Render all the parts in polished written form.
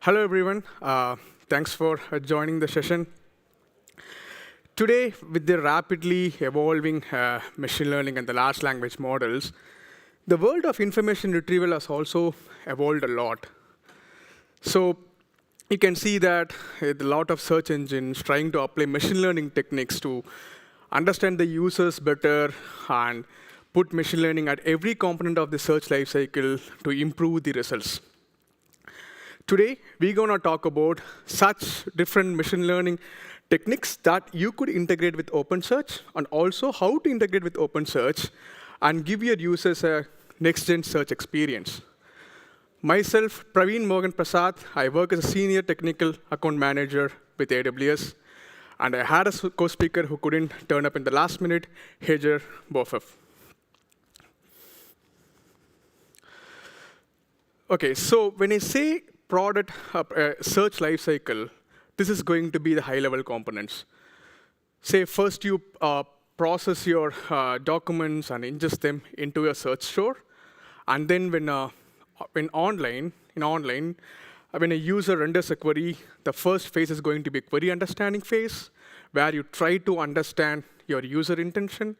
Hello, everyone. Thanks for joining the session. Today, with the rapidly evolving machine learning and the large language models, the world of information retrieval has also evolved a lot. So you can see that a lot of search engines trying to apply machine learning techniques to understand the users better and put machine learning at every component of the search lifecycle to improve the results. Today, we're going to talk about such different machine learning techniques that you could integrate with OpenSearch, and also how to integrate with OpenSearch and give your users a next-gen search experience. Myself, Praveen Mohan Prasad, I work as a senior technical account manager with AWS, and I had a co-speaker who couldn't turn up in the last minute, Hajar Bofef. OK, so when I say product search lifecycle, this is going to be the high-level components. Say first you process your documents and ingest them into a search store, and then when online, when a user renders a query, the first phase is going to be query understanding phase, where you try to understand your user intention.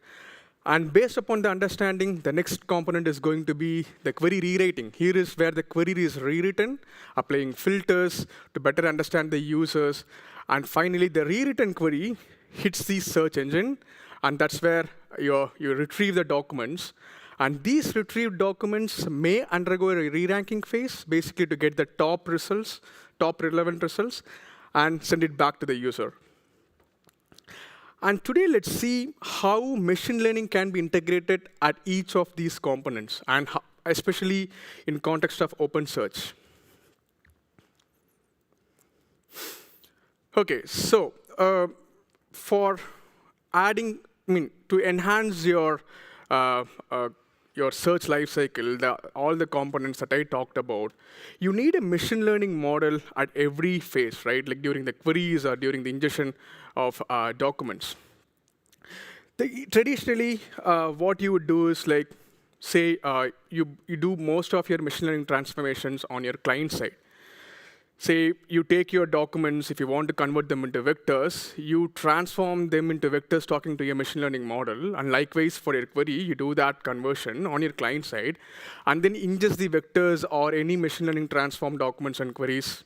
And based upon the understanding, the next component is going to be the query rewriting. Here is where the query is rewritten, applying filters to better understand the users. And finally, the rewritten query hits the search engine, and that's where you retrieve the documents. And these retrieved documents may undergo a re-ranking phase, basically to get the top results, top relevant results, and send it back to the user. And today, let's see how machine learning can be integrated at each of these components, and how, especially in context of OpenSearch. OK, so for adding, to enhance your search lifecycle, all the components that I talked about, you need a machine learning model at every phase, right? Like during the queries or during the ingestion of documents. Traditionally, what you would do is like, say, you do most of your machine learning transformations on your client side. Say you take your documents, if you want to convert them into vectors, you transform them into vectors talking to your machine learning model. And likewise, for your query, you do that conversion on your client side, and then ingest the vectors or any machine learning transform documents and queries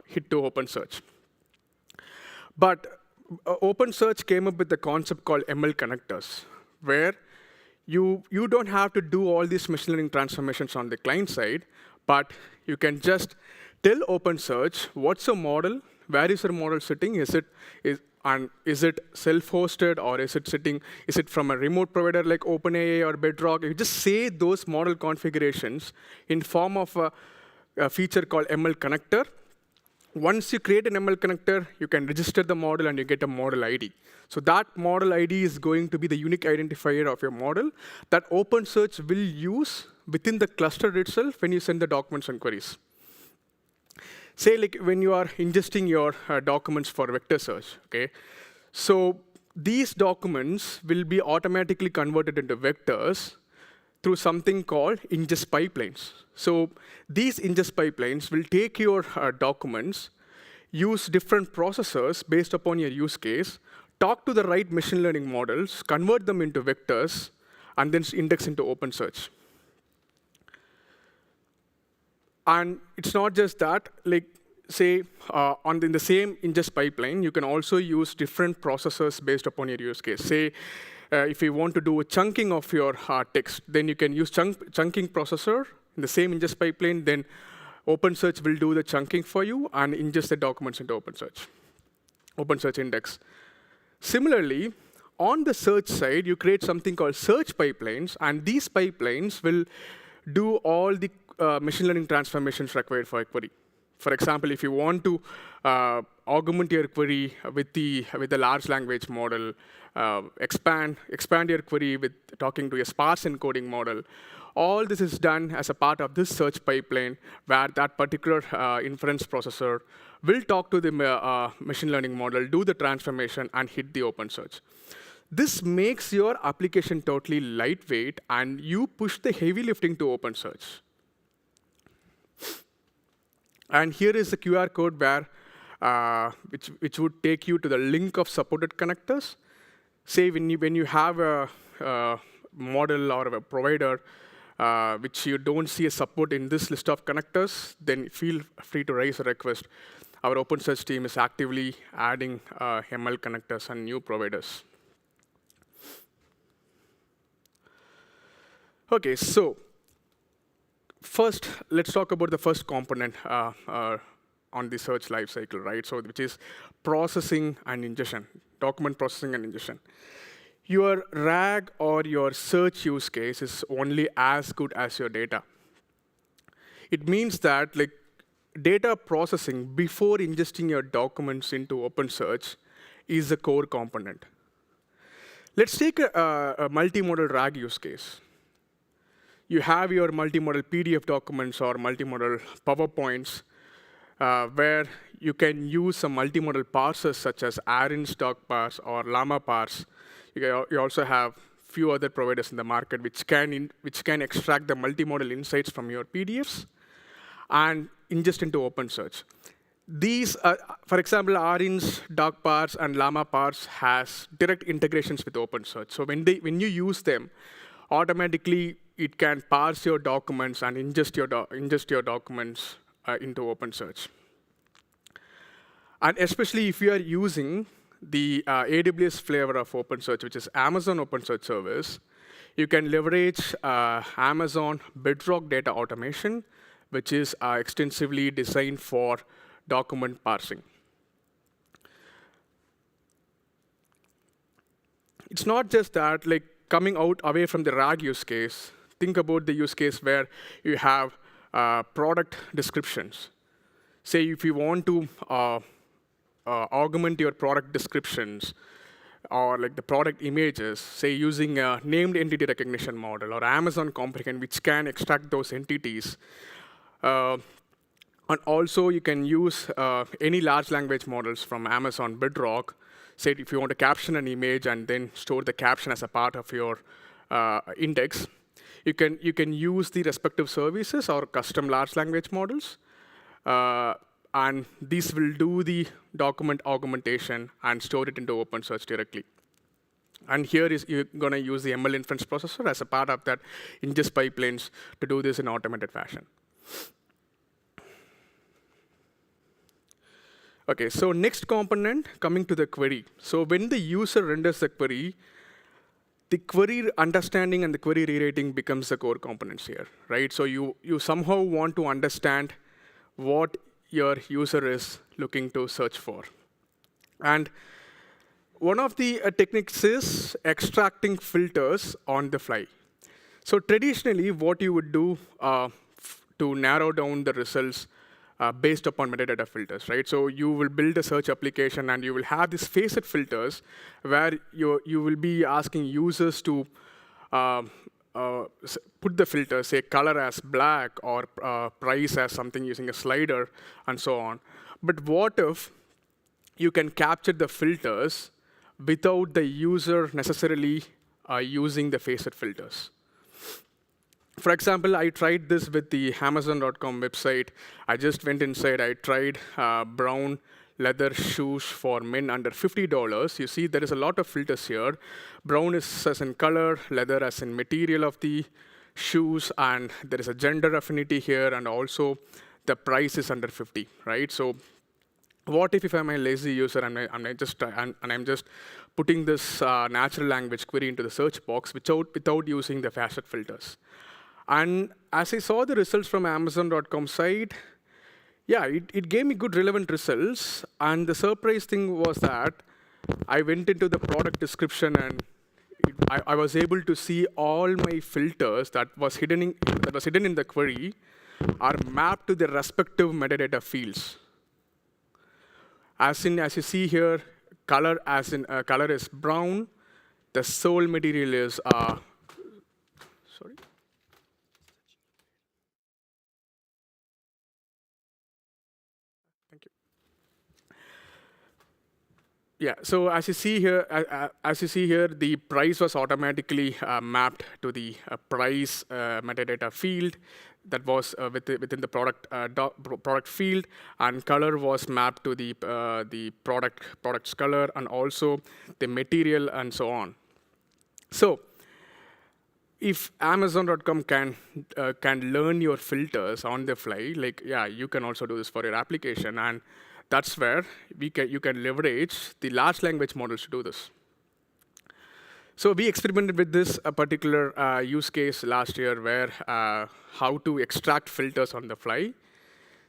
hit to OpenSearch. But OpenSearch came up with the concept called ML connectors, where you don't have to do all these machine learning transformations on the client side, but you can just tell OpenSearch what's your model, where is your model sitting, is it self-hosted, or is it from a remote provider like OpenAI or Bedrock? You just say those model configurations in form of a feature called ML connector. Once you create an ML connector, you can register the model and you get a model ID. So that model ID is going to be the unique identifier of your model that OpenSearch will use within the cluster itself when you send the documents and queries. Say like when you are ingesting your documents for vector search, okay? So these documents will be automatically converted into vectors through something called ingest pipelines. So these ingest pipelines will take your documents, use different processors based upon your use case, talk to the right machine learning models, convert them into vectors, and then index into OpenSearch. And it's not just that. Like, say, in the same ingest pipeline, you can also use different processors based upon your use case. Say, if you want to do a chunking of your text, then you can use chunking processor in the same ingest pipeline. Then OpenSearch will do the chunking for you and ingest the documents into OpenSearch index. Similarly, on the search side, you create something called search pipelines, and these pipelines will do all the machine learning transformations required for a query. For example, if you want to augment your query with the large language model, expand your query with talking to a sparse encoding model, all this is done as a part of this search pipeline, where that particular inference processor will talk to the machine learning model, do the transformation, and hit the OpenSearch. This makes your application totally lightweight, and you push the heavy lifting to OpenSearch. And here is the QR code where, which would take you to the link of supported connectors. Say when you have a model or a provider which you don't see a support in this list of connectors, then feel free to raise a request. Our OpenSearch team is actively adding ML connectors and new providers. OK, so first, let's talk about the first component on the search lifecycle, right? So which is processing and ingestion, document processing and ingestion. Your RAG or your search use case is only as good as your data. It means that data processing before ingesting your documents into OpenSearch is a core component. Let's take a multimodal RAG use case. You have your multimodal PDF documents or multimodal PowerPoints where you can use some multimodal parsers such as Aaron's Dog Parse or Llama Parse. You also have few other providers in the market which can extract the multimodal insights from your PDFs and ingest into OpenSearch. These, for example, Aaron's Dog Parse and Llama Parse has direct integrations with OpenSearch. So when you use them, automatically it can parse your documents and ingest your documents into OpenSearch. And especially if you are using the AWS flavor of OpenSearch, which is Amazon OpenSearch service, you can leverage Amazon Bedrock data automation, which is extensively designed for document parsing. It's not just that, coming out away from the RAG use case, think about the use case where you have product descriptions. Say if you want to augment your product descriptions or the product images, say using a named entity recognition model or Amazon Comprehend, which can extract those entities. And also, you can use any large language models from Amazon Bedrock. Say if you want to caption an image and then store the caption as a part of your index, you can use the respective services or custom large language models. And these will do the document augmentation and store it into OpenSearch directly. And here you're going to use the ML inference processor as a part of that ingest pipelines to do this in automated fashion. OK, so next component, coming to the query. So when the user renders the query understanding and the query rewriting becomes the core components here, right? So you somehow want to understand what your user is looking to search for. And one of the techniques is extracting filters on the fly. So traditionally, what you would do to narrow down the results based upon metadata filters, right? So you will build a search application, and you will have these facet filters where you will be asking users to put the filter, say color as black or price as something using a slider, and so on. But what if you can capture the filters without the user necessarily using the facet filters? For example, I tried this with the Amazon.com website. I just went inside. I tried brown leather shoes for men under $50. You see there is a lot of filters here. Brown is as in color, leather as in material of the shoes, and there is a gender affinity here, and also the price is under 50, right? So what if I'm a lazy user and I'm just putting this natural language query into the search box without using the facet filters? And as I saw the results from Amazon.com site, yeah, it gave me good relevant results. And the surprise thing was that I went into the product description, and I was able to see all my filters that was hidden in the query are mapped to the respective metadata fields. As you see here, color is brown. The sole material is sorry. Thank you. Yeah. So as you see here, the price was automatically mapped to the price metadata field. that was within the product field, and color was mapped to the product's color, and also the material, and so on. So if Amazon.com can learn your filters on the fly, like, yeah, you can also do this for your application, and that's where you can leverage the large language models to do this. So we experimented with this particular use case last year, where how to extract filters on the fly.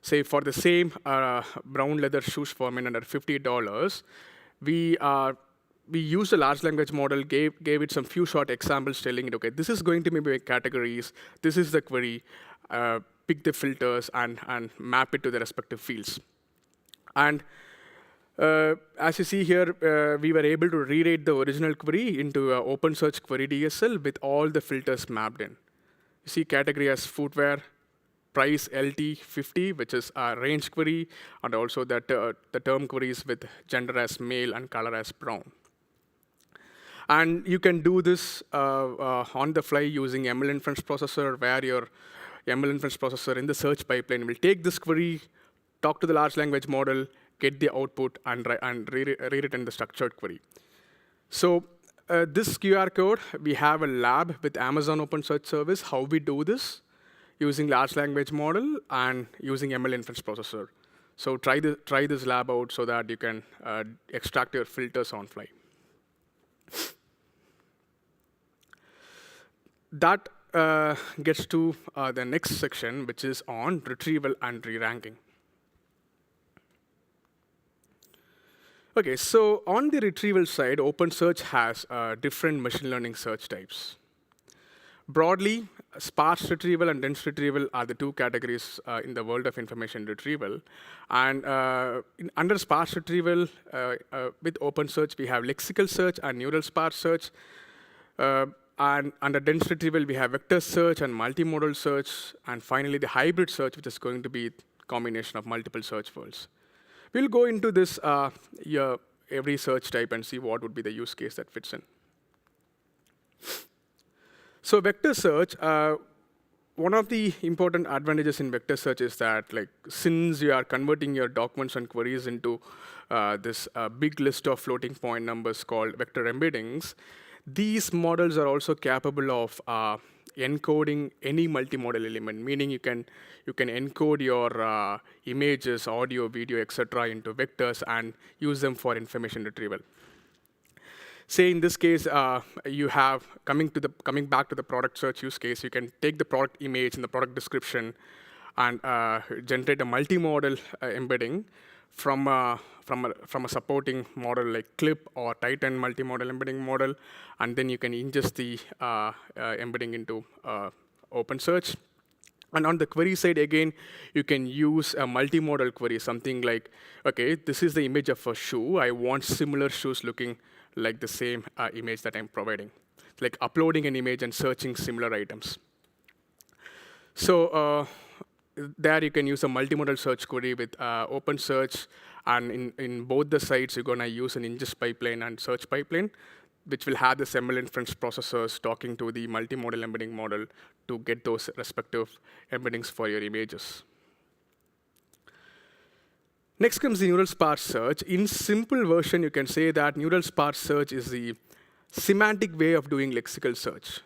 Say for the same brown leather shoes for men under $50, we used a large language model, gave it some few short examples telling it, okay, this is going to be my categories, this is the query, pick the filters, and map it to the respective fields. And as you see here, we were able to rewrite the original query into an OpenSearch query DSL with all the filters mapped in. You see category as footwear, price LT 50, which is a range query, and also the term queries with gender as male and color as brown. And you can do this on the fly using ML inference processor, where your ML inference processor in the search pipeline will take this query, talk to the large language model, get the output, and rewritten the structured query. So this QR code, we have a lab with Amazon OpenSearch service, how we do this using large language model and using ML inference processor. So try this lab out so that you can extract your filters on fly. That gets to the next section, which is on retrieval and reranking. OK, so on the retrieval side, OpenSearch has different machine learning search types. Broadly, sparse retrieval and dense retrieval are the two categories in the world of information retrieval. And under sparse retrieval, with OpenSearch, we have lexical search and neural sparse search. And under dense retrieval, we have vector search and multimodal search. And finally, the hybrid search, which is going to be a combination of multiple search worlds. We'll go into this every search type and see what would be the use case that fits in. So vector search, one of the important advantages in vector search is that, like, since you are converting your documents and queries into this big list of floating point numbers called vector embeddings, these models are also capable of encoding any multimodal element, meaning you can encode your images, audio, video, etc. into vectors and use them for information retrieval. Say in this case, you have coming back to the product search use case, you can take the product image and the product description and generate a multimodal embedding from a supporting model like Clip or Titan multimodal embedding model, and then you can ingest the embedding into OpenSearch. And on the query side, again, you can use a multimodal query, something like, okay, this is the image of a shoe. I want similar shoes looking like the same image that I'm providing. It's like uploading an image and searching similar items. So there you can use a multimodal search query with OpenSearch, and in both the sites, you're going to use an ingest pipeline and search pipeline, which will have the ML inference processors talking to the multimodal embedding model to get those respective embeddings for your images. Next comes the neural sparse search. In simple version, you can say that neural sparse search is the semantic way of doing lexical search.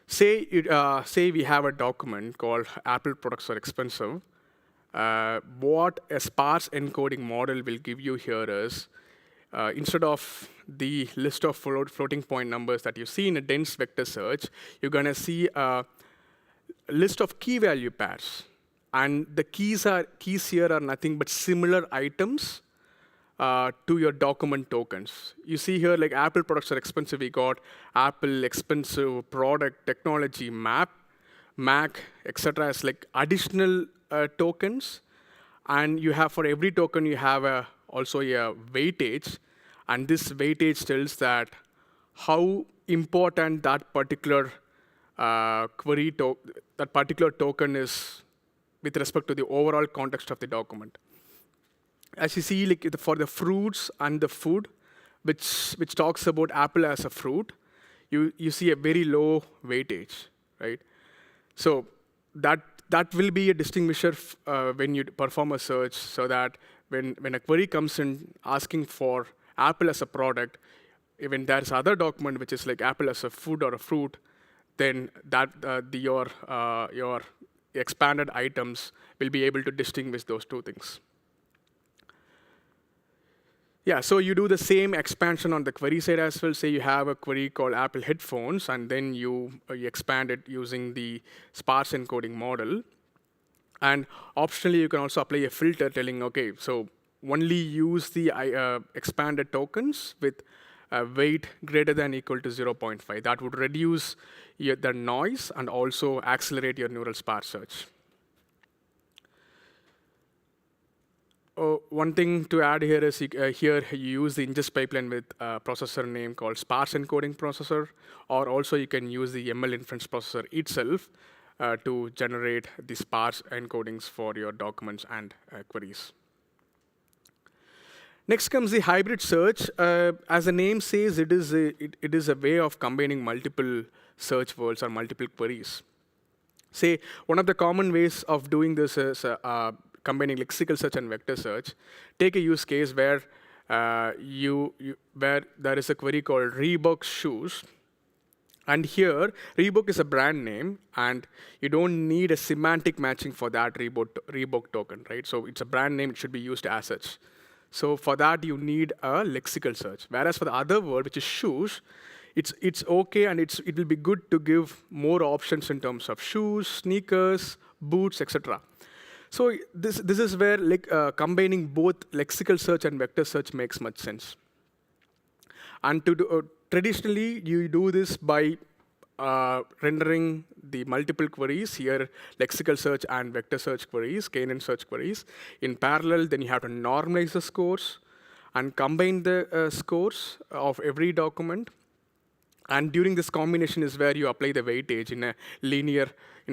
Say we have a document called Apple products are expensive. What a sparse encoding model will give you here is, instead of the list of floating point numbers that you see in a dense vector search, you're going to see a list of key value pairs. And the keys here are nothing but similar items to your document tokens. You see here, like, Apple products are expensive. We got Apple expensive product technology map, Mac, etc. as like additional tokens. And you have, for every token, you have also a weightage. And this weightage tells that how important that particular that particular token is with respect to the overall context of the document. As you see, like, for the fruits and the food, which talks about Apple as a fruit, you see a very low weightage, right? So that will be a distinguisher when you perform a search, so that when a query comes in asking for Apple as a product, when there's other document which is like Apple as a food or a fruit, then your expanded items will be able to distinguish those two things. Yeah, so you do the same expansion on the query side as well. Say you have a query called Apple headphones, and then you expand it using the sparse encoding model. And optionally, you can also apply a filter telling, okay, so only use the expanded tokens with weight greater than equal to 0.5. That would reduce the noise and also accelerate your neural sparse search. One thing to add here is here you use the ingest pipeline with a processor name called sparse encoding processor, or also you can use the ML inference processor itself to generate the sparse encodings for your documents and queries. Next comes the hybrid search. As the name says, it is a way of combining multiple search words or multiple queries. Say, one of the common ways of doing this is combining lexical search and vector search. Take a use case where where there is a query called Reebok shoes. And here, Reebok is a brand name, and you don't need a semantic matching for that Reebok token, right? So it's a brand name, it should be used as such. So for that, you need a lexical search. Whereas for the other word, which is shoes, it's okay, and it will be good to give more options in terms of shoes, sneakers, boots, etc. So this is where combining both lexical search and vector search makes much sense. And to do, traditionally, you do this by rendering the multiple queries here, lexical search and vector search queries, KNN search queries. In parallel, then you have to normalize the scores and combine the scores of every document. And during this combination is where you apply the weightage in a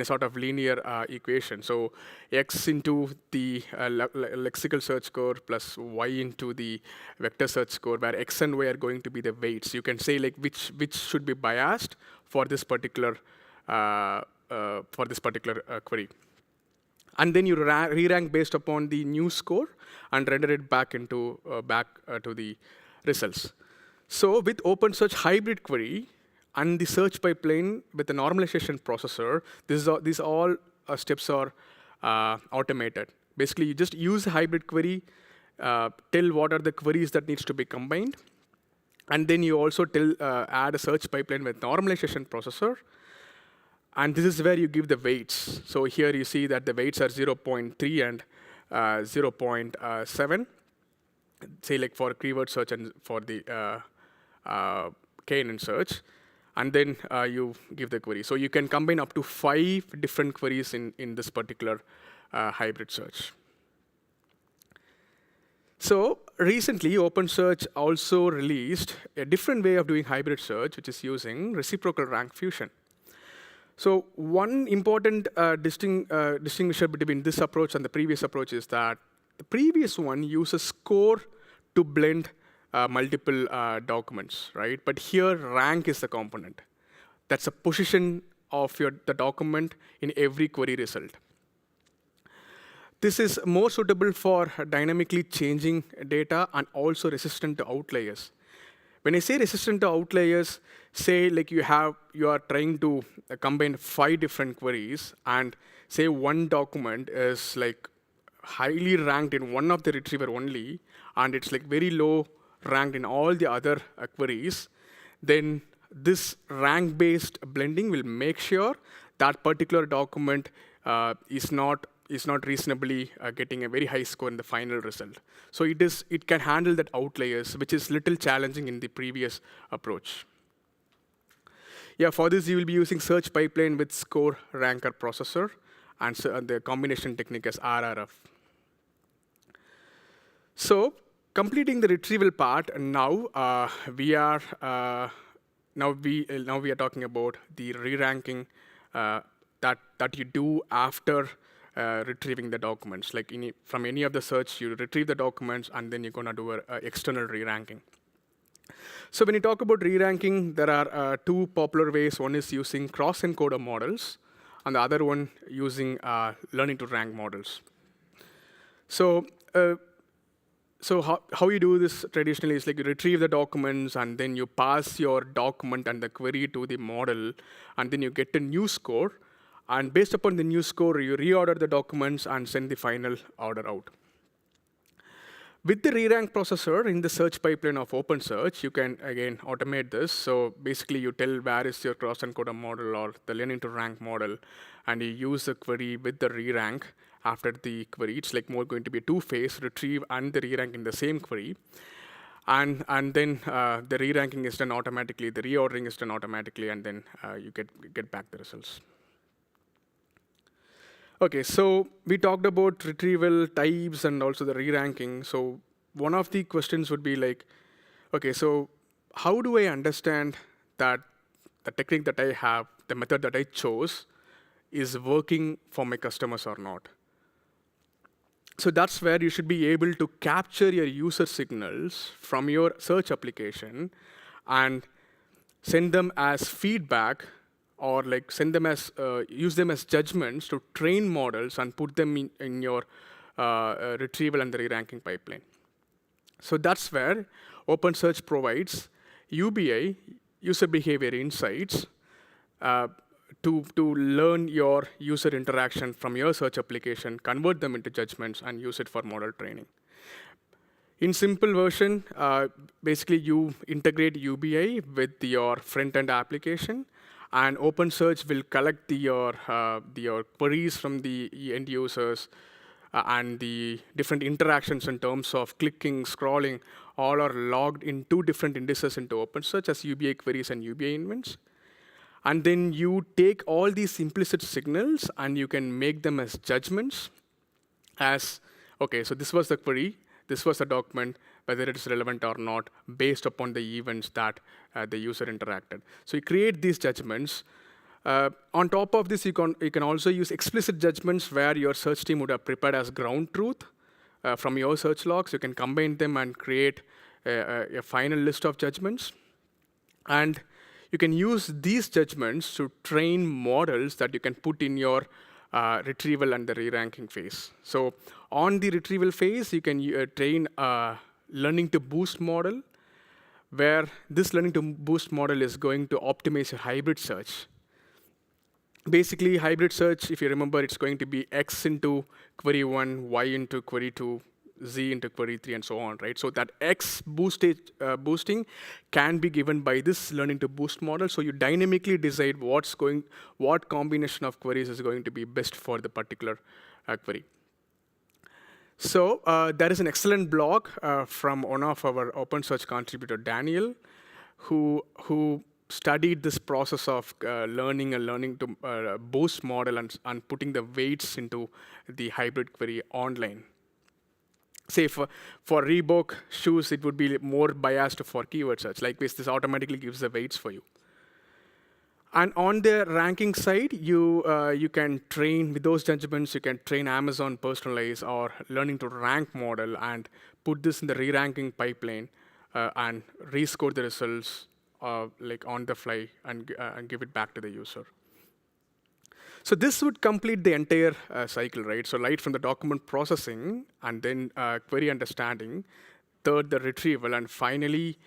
sort of linear equation. So x into the lexical search score plus y into the vector search score, where x and y are going to be the weights. You can say like which should be biased for this particular query. And then you re-rank based upon the new score and render it back into to the results. So with OpenSearch hybrid query and the search pipeline with the normalization processor, these all steps are automated. Basically, you just use the hybrid query, tell what are the queries that needs to be combined, and then you also add a search pipeline with normalization processor. And this is where you give the weights. So here you see that the weights are 0.3 and 0.7. Say like for keyword search and for the KNN search, and then you give the query. So you can combine up to 5 different queries in this particular hybrid search. So recently, OpenSearch also released a different way of doing hybrid search, which is using reciprocal rank fusion. So one important distinguisher between this approach and the previous approach is that the previous one uses score to blend multiple documents, right? But here, rank is the component. That's a position of the document in every query result. This is more suitable for dynamically changing data and also resistant to outliers. When I say resistant to outliers, say like you are trying to combine 5 different queries, and say one document is like highly ranked in one of the retriever only, and it's like very low ranked in all the other queries, then this rank-based blending will make sure that particular document is not reasonably getting a very high score in the final result. So it can handle that outliers, which is little challenging in the previous approach. Yeah, for this you will be using search pipeline with score ranker processor, and the combination technique is RRF. So completing the retrieval part, now we are talking about the re-ranking that you do after retrieving the documents. Like from any of the search, you retrieve the documents, and then you're going to do an external re-ranking. So when you talk about re-ranking, there are 2 popular ways. One is using cross-encoder models, and the other one using learning to rank models. So, how you do this traditionally is like you retrieve the documents and then you pass your document and the query to the model, and then you get a new score. And based upon the new score, you reorder the documents and send the final order out. With the re-rank processor in the search pipeline of OpenSearch, you can, again, automate this. So basically, you tell where is your cross-encoder model or the learning to rank model, and you use the query with the re-rank after the query. It's like more going to be a two-phase, retrieve and the re-rank in the same query. And then the re-ranking is done automatically, the reordering is done automatically, and then you get back the results. Okay, so we talked about retrieval types and also the re-ranking. So one of the questions would be like, okay, so how do I understand that the technique that I have, the method that I chose, is working for my customers or not? So that's where you should be able to capture your user signals from your search application and send them as feedback, or like send them as use them as judgments to train models and put them in your retrieval and the re-ranking pipeline. So that's where OpenSearch provides UBI, user behavior insights, to learn your user interaction from your search application, convert them into judgments, and use it for model training. In simple version, basically you integrate UBI with your front-end application, and OpenSearch will collect your queries from the end users and the different interactions in terms of clicking, scrolling, all are logged in two different indices into OpenSearch as UBI queries and UBI events. And then you take all these implicit signals and you can make them as judgments as, okay, so this was the query, this was the document, whether it is relevant or not, based upon the events that the user interacted. So you create these judgments. On top of this, you can also use explicit judgments where your search team would have prepared as ground truth from your search logs. You can combine them and create a final list of judgments. And you can use these judgments to train models that you can put in your retrieval and the re-ranking phase. So on the retrieval phase, you can train a learning to boost model, where this learning to boost model is going to optimize your hybrid search. Basically, hybrid search, if you remember, it's going to be X into query 1, Y into query 2, Z into query 3, and so on, right? So that X boosting can be given by this learning to boost model. So you dynamically decide what combination of queries is going to be best for the particular query. So there is an excellent blog from one of our OpenSearch contributor, Daniel, who studied this process of learning to boost model and putting the weights into the hybrid query online. Say for Reebok shoes, it would be more biased for keyword search. Like this automatically gives the weights for you. And on the ranking side, you can train with those judgments. You can train Amazon Personalize or learning to rank model and put this in the re-ranking pipeline and rescore the results like on the fly and give it back to the user. So this would complete the entire cycle, right? So right from the document processing and then query understanding, third the retrieval, and finally,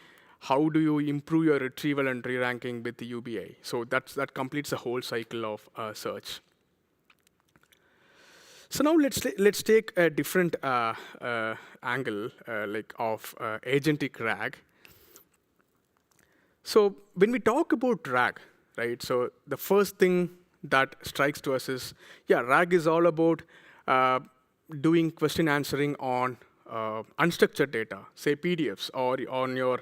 how do you improve your retrieval and re-ranking with the UBI? So that completes the whole cycle of search. So now let's take a different angle like of agentic RAG. So when we talk about RAG, right? So the first thing that strikes to us is, yeah, RAG is all about doing question answering on unstructured data, say PDFs, or on your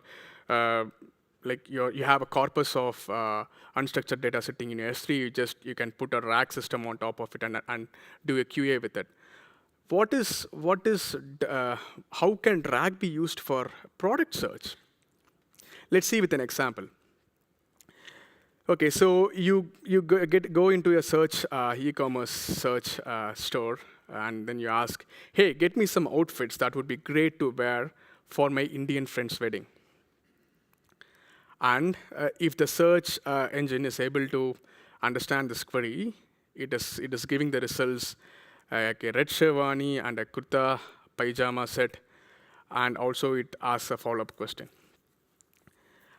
you have a corpus of unstructured data sitting in your S3. You can put a RAG system on top of it and do a QA with it. How can RAG be used for product search? Let's see with an example. Okay, so you go into a search e-commerce search store, and then you ask, hey, get me some outfits that would be great to wear for my Indian friend's wedding. And if the search engine is able to understand this query, It is giving the results like a red sherwani and a kurta pajama set, and also it asks a follow-up question.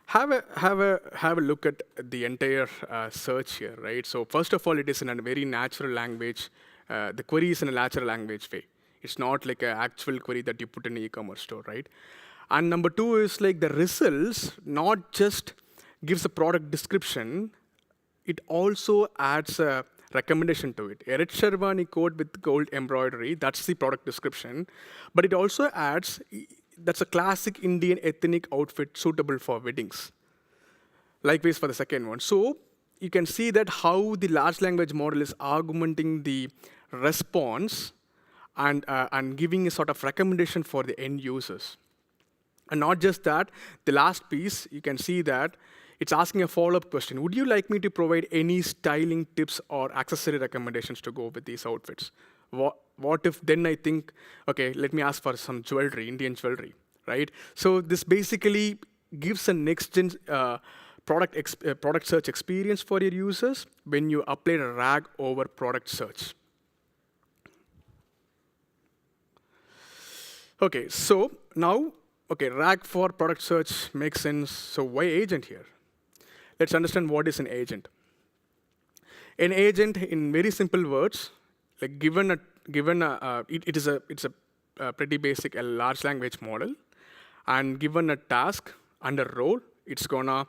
Have a look at the entire search here, right? So first of all, it is in a very natural language. The query is in a natural language way. It's not like an actual query that you put in an e-commerce store, right? And number two is like the results not just gives a product description, it also adds a recommendation to it. A red sherwani coat with gold embroidery, that's the product description. But it also adds, that's a classic Indian ethnic outfit suitable for weddings. Likewise for the second one. So you can see that how the large language model is augmenting the response and giving a sort of recommendation for the end users. And not just that, the last piece, you can see that it's asking a follow-up question. Would you like me to provide any styling tips or accessory recommendations to go with these outfits? What if then I think, okay, let me ask for some jewelry, Indian jewelry, right? So this basically gives a next-gen product search experience for your users when you apply a RAG over product search. Okay, so now, RAG for product search makes sense. So why agent here? Let's understand what is an agent. An agent, in very simple words, like it's a pretty basic, a large language model, and given a task and a role, it's gonna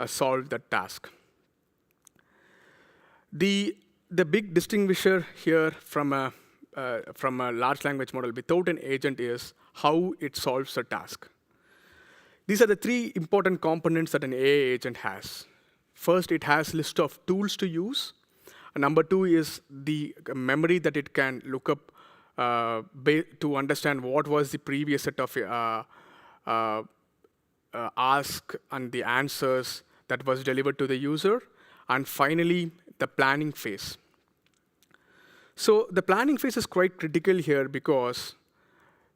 solve that task. The big distinguisher here from a large language model without an agent is how it solves a task. These are the three important components that an AI agent has. First, it has a list of tools to use. And number two is the memory that it can look up to understand what was the previous set of ask and the answers that was delivered to the user. And finally, the planning phase. So the planning phase is quite critical here because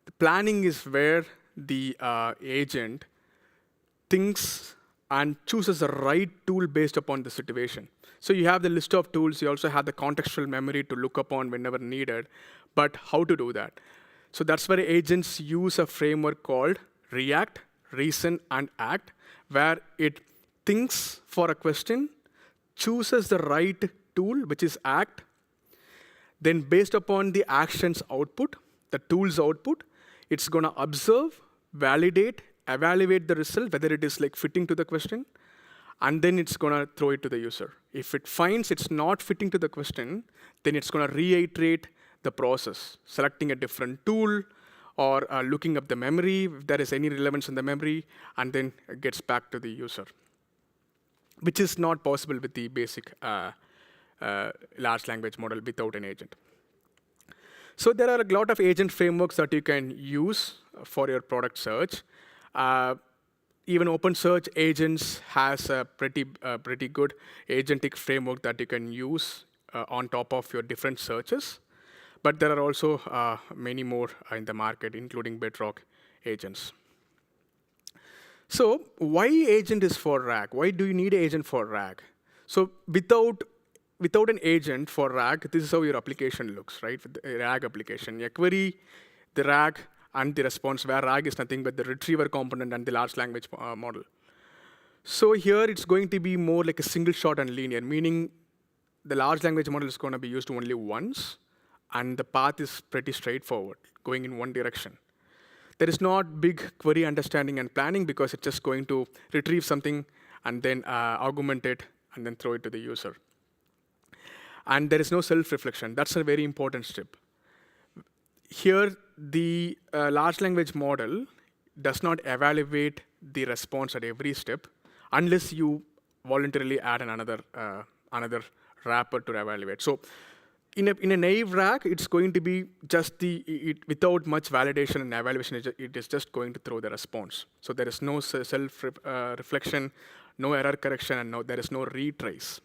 the planning is where the agent thinks and chooses the right tool based upon the situation. So you have the list of tools, you also have the contextual memory to look upon whenever needed, but how to do that? So that's where agents use a framework called react, reason, and act, where it thinks for a question, chooses the right tool, which is act, then based upon the action's output, the tool's output, it's gonna observe, validate, evaluate the result, whether it is like fitting to the question, and then it's gonna throw it to the user. If it finds it's not fitting to the question, then it's gonna reiterate the process, selecting a different tool or looking up the memory, if there is any relevance in the memory, and then it gets back to the user, which is not possible with the basic large language model without an agent. So there are a lot of agent frameworks that you can use for your product search. Even OpenSearch agents has a pretty good agentic framework that you can use on top of your different searches. But there are also many more in the market, including Bedrock agents. So why agent is for RAG? Why do you need an agent for RAG? So without an agent for RAG, this is how your application looks, right? With the RAG application, a query, the RAG, and the response, where RAG is nothing but the retriever component and the large language model. So here it's going to be more like a single shot and linear, meaning the large language model is going to be used only once, and the path is pretty straightforward, going in one direction. There is not big query understanding and planning because it's just going to retrieve something and then augment it and then throw it to the user. And there is no self-reflection. That's a very important step. Here, the large language model does not evaluate the response at every step unless you voluntarily add another wrapper to evaluate. So in a naive RAG, it's going to be just without much validation and evaluation, it is just going to throw the response. So there is no self-reflection, no error correction, and there is no retrace.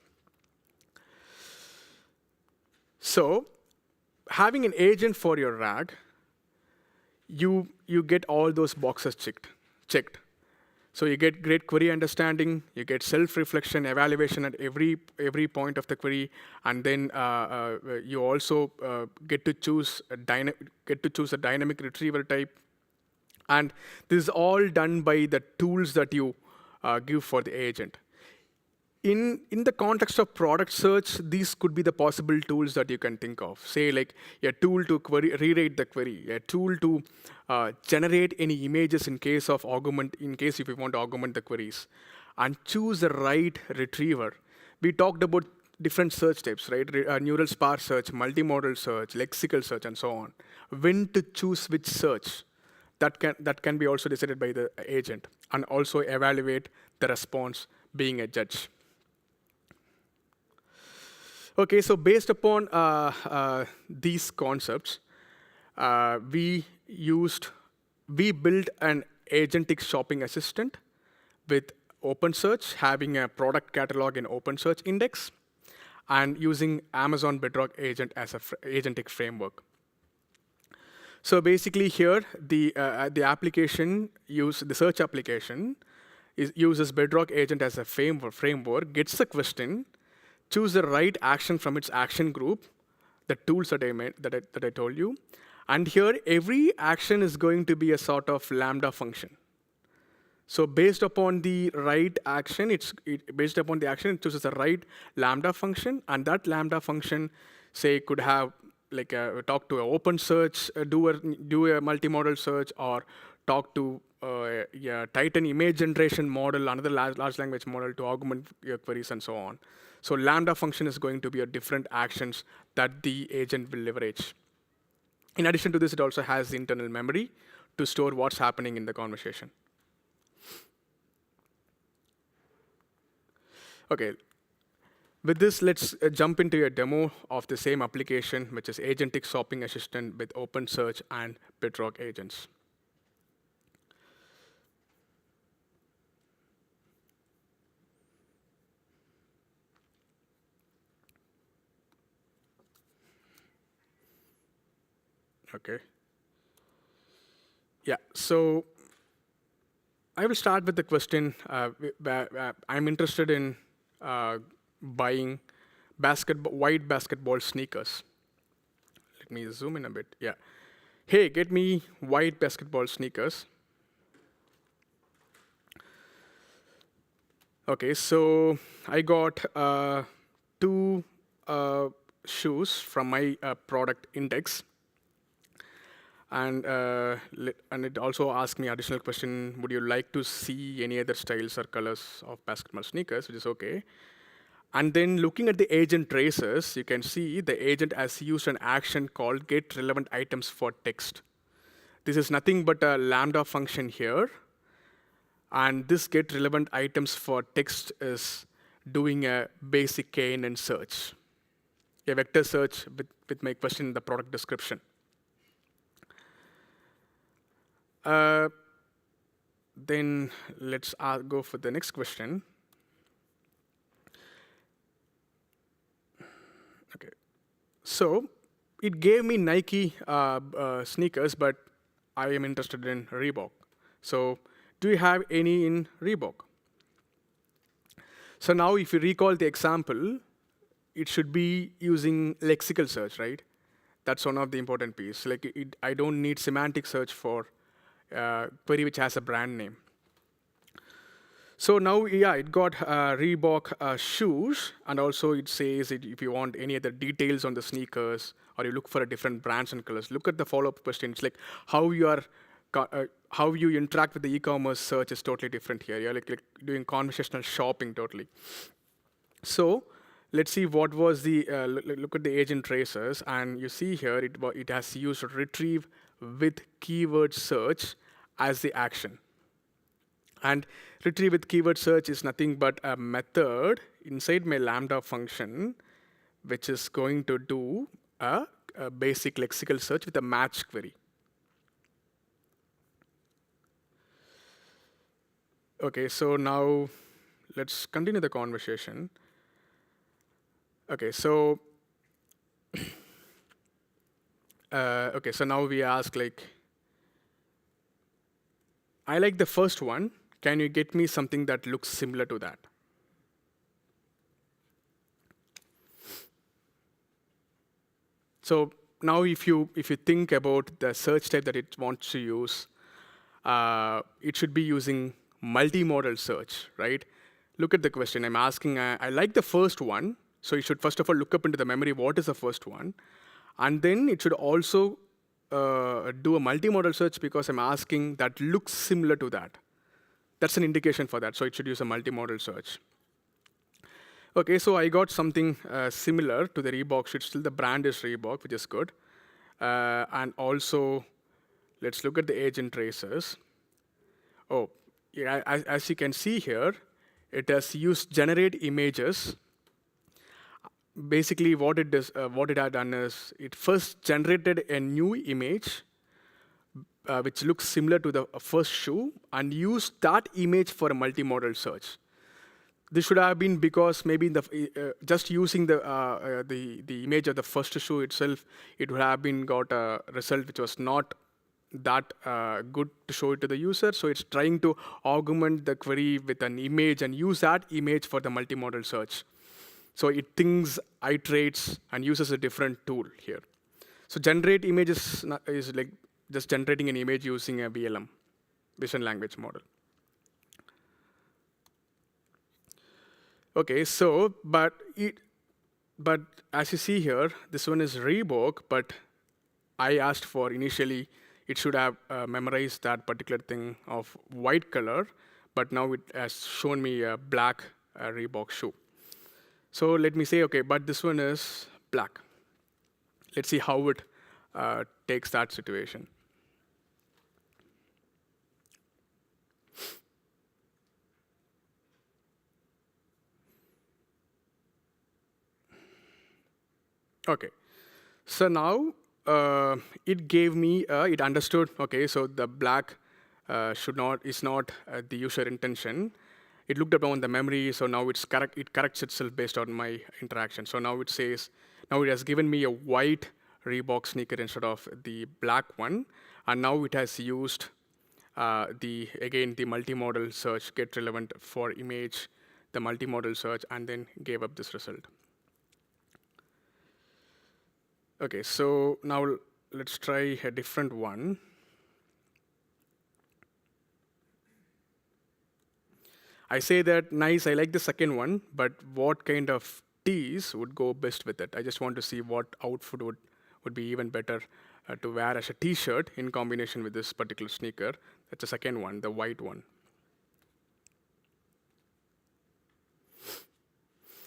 So having an agent for your RAG, you get all those boxes checked. So you get great query understanding, you get self-reflection, evaluation at every point of the query, and then you also get to choose a dynamic retrieval type. And this is all done by the tools that you give for the agent. In the context of product search, these could be the possible tools that you can think of. Say like a tool to rewrite the query, a tool to generate any images in case if you want to augment the queries, and choose the right retriever. We talked about different search types, right? Neural sparse search, multimodal search, lexical search, and so on. When to choose which search, that can be also decided by the agent, and also evaluate the response being a judge. Okay, so based upon these concepts, we built an agentic shopping assistant with OpenSearch, having a product catalog in OpenSearch index, and using Amazon Bedrock Agent as a agentic framework. So basically here, the application the search application uses Bedrock Agent as a framework, gets the question, choose the right action from its action group, the tools that I told you. And here, every action is going to be a sort of Lambda function. So based upon the right action, it chooses the right Lambda function, and that Lambda function, say, could have like talk to an OpenSearch, do a multimodal search, or talk to Titan image generation model, another large language model to augment your queries and so on. So Lambda function is going to be a different actions that the agent will leverage. In addition to this, it also has the internal memory to store what's happening in the conversation. Okay, with this, let's jump into a demo of the same application, which is Agentic Shopping Assistant with OpenSearch and Bedrock agents. Okay. Yeah, so I will start with the question. I'm interested in buying white basketball sneakers. Let me zoom in a bit. Yeah. Hey, get me white basketball sneakers. Okay, so I got two shoes from my product index. And it also asked me additional question, would you like to see any other styles or colors of basketball sneakers, which is okay. And then looking at the agent traces, you can see the agent has used an action called get relevant items for text. This is nothing but a Lambda function here. And this get relevant items for text is doing a basic KNN search, a vector search with my question in the product description. Then let's go for the next question. Okay, so it gave me Nike sneakers, but I am interested in Reebok. So do you have any in Reebok? So now if you recall the example, it should be using lexical search, right? That's one of the important pieces. Like I don't need semantic search for query which has a brand name. So now, yeah, it got Reebok shoes, and also it says if you want any other details on the sneakers, or you look for a different brands and colors, look at the follow-up question. It's like how you interact with the e-commerce search is totally different here. You're like doing conversational shopping totally. So let's see what was the look at the agent traces, and you see here it has used retrieve with keyword search as the action. And retrieve with keyword search is nothing but a method inside my Lambda function, which is going to do a basic lexical search with a match query. Okay, so now let's continue the conversation. Okay, so okay, so now we ask like, I like the first one. can you get me something that looks similar to that? So now if you think about the search type that it wants to use, it should be using multimodal search, right? Look at the question I'm asking. I like the first one, so you should first of all look up into the memory what is the first one, and then it should also do a multimodal search because I'm asking that looks similar to that. That's an indication for that, so it should use a multimodal search. Okay, so I got something similar to the Reebok sheet. Still the brand is Reebok, which is good. And also, let's look at the agent traces. Oh, yeah, as you can see here, it has used generate images. Basically, what it had done is it first generated a new image, which looks similar to the first shoe, and used that image for a multimodal search. This should have been because maybe just using the image of the first shoe itself, it would have been got a result which was not that good to show it to the user. So it's trying to augment the query with an image and use that image for the multimodal search. So it thinks, iterates, and uses a different tool here. So generate images is like just generating an image using a VLM, vision language model. Okay, so, but as you see here, this one is Reebok, but I asked for initially, it should have memorized that particular thing of white color, but now it has shown me a black Reebok shoe. So let me say, okay, but this one is black. Let's see how it takes that situation. Okay, so now it gave me, it understood, okay, so the black is not the user intention. It looked up on the memory, so now it corrects itself based on my interaction. So now it says, now it has given me a white Reebok sneaker instead of the black one, and now it has used again the multimodal search, get relevant for image, the multimodal search, and then gave up this result. Okay, so now let's try a different one. I say that, nice, I like the second one, but what kind of tees would go best with it? I just want to see what outfit would be even better to wear as a t-shirt in combination with this particular sneaker. That's the second one, the white one.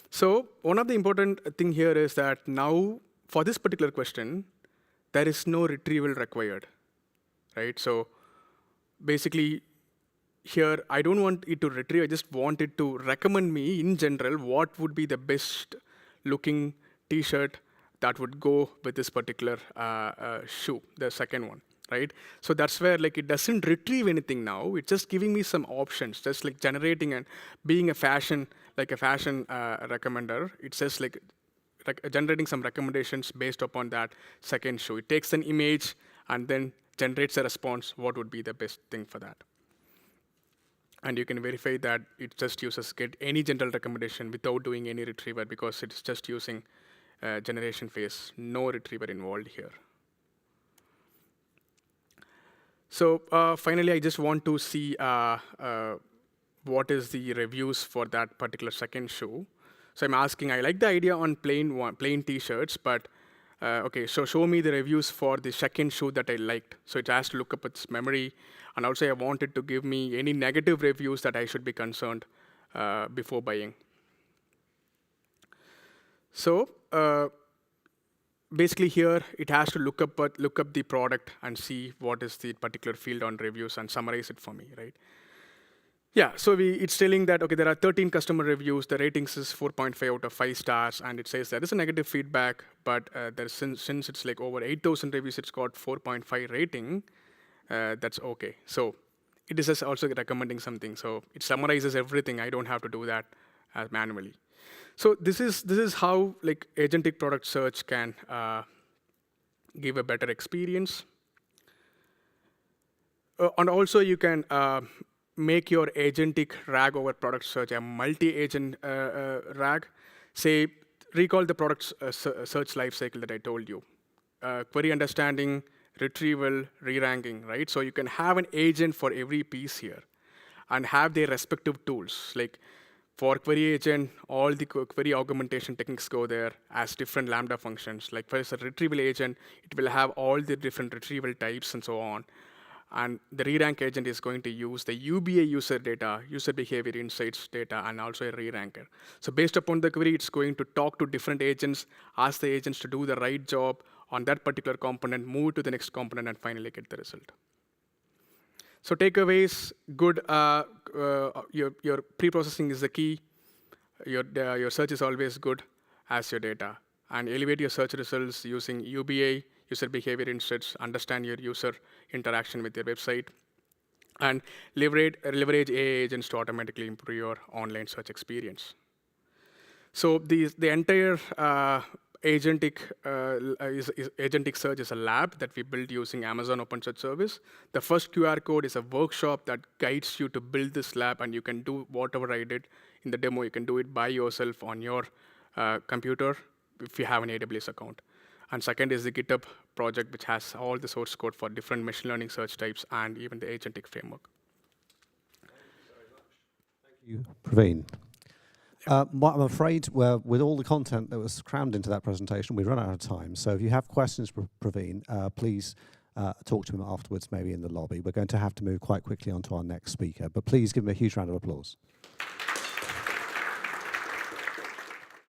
So one of the important thing here is that now, for this particular question, there is no retrieval required, right? So basically, here, I don't want it to retrieve, I just want it to recommend me, in general, what would be the best looking t-shirt that would go with this particular shoe, the second one, right? So that's where like it doesn't retrieve anything now, it's just giving me some options, just like generating and being a fashion recommender. It says like generating some recommendations based upon that second shoe. It takes an image and then generates a response, what would be the best thing for that. And you can verify that it just uses get any general recommendation without doing any retriever because it's just using generation phase, no retriever involved here. So finally, I just want to see what is the reviews for that particular second shoe. So I'm asking, I like the idea on plain t-shirts, but okay, so show me the reviews for the second shoe that I liked. So it has to look up its memory. And also I wanted to give me any negative reviews that I should be concerned before buying. So basically here, it has to look up the product and see what is the particular field on reviews and summarize it for me, right? Yeah, so it's telling that, okay, there are 13 customer reviews, the ratings is 4.5 out of 5 stars, and it says there is a negative feedback, but since it's like over 8,000 reviews, it's got 4.5 rating, that's okay. So it is just also recommending something, so it summarizes everything. I don't have to do that manually. So this is how like agentic product search can give a better experience. And also you can make your agentic RAG over product search a multi-agent RAG. Say, recall the product search lifecycle that I told you. Query understanding, retrieval, reranking, right? So you can have an agent for every piece here and have their respective tools. Like for query agent, all the query augmentation techniques go there as different Lambda functions. Like for a retrieval agent, it will have all the different retrieval types and so on. And the re-rank agent is going to use the UBA user data, user behavior insights data, and also a re-ranker. So based upon the query, it's going to talk to different agents, ask the agents to do the right job on that particular component, move to the next component, and finally get the result. So takeaways, good, your pre-processing is the key. Your search is always good as your data. And elevate your search results using UBA, user behavior insights, understand your user interaction with your website, and leverage AI agents to automatically improve your online search experience. So the entire agentic search is a lab that we built using Amazon OpenSearch service. The first QR code is a workshop that guides you to build this lab, and you can do whatever I did in the demo. You can do it by yourself on your computer if you have an AWS account. And second is the GitHub project, which has all the source code for different machine learning search types and even the agentic framework. Thank you, Praveen. I'm afraid with all the content that was crammed into that presentation, we've run out of time. So if you have questions for Praveen, please talk to him afterwards, maybe in the lobby. We're going to have to move quite quickly on to our next speaker, but please give him a huge round of applause.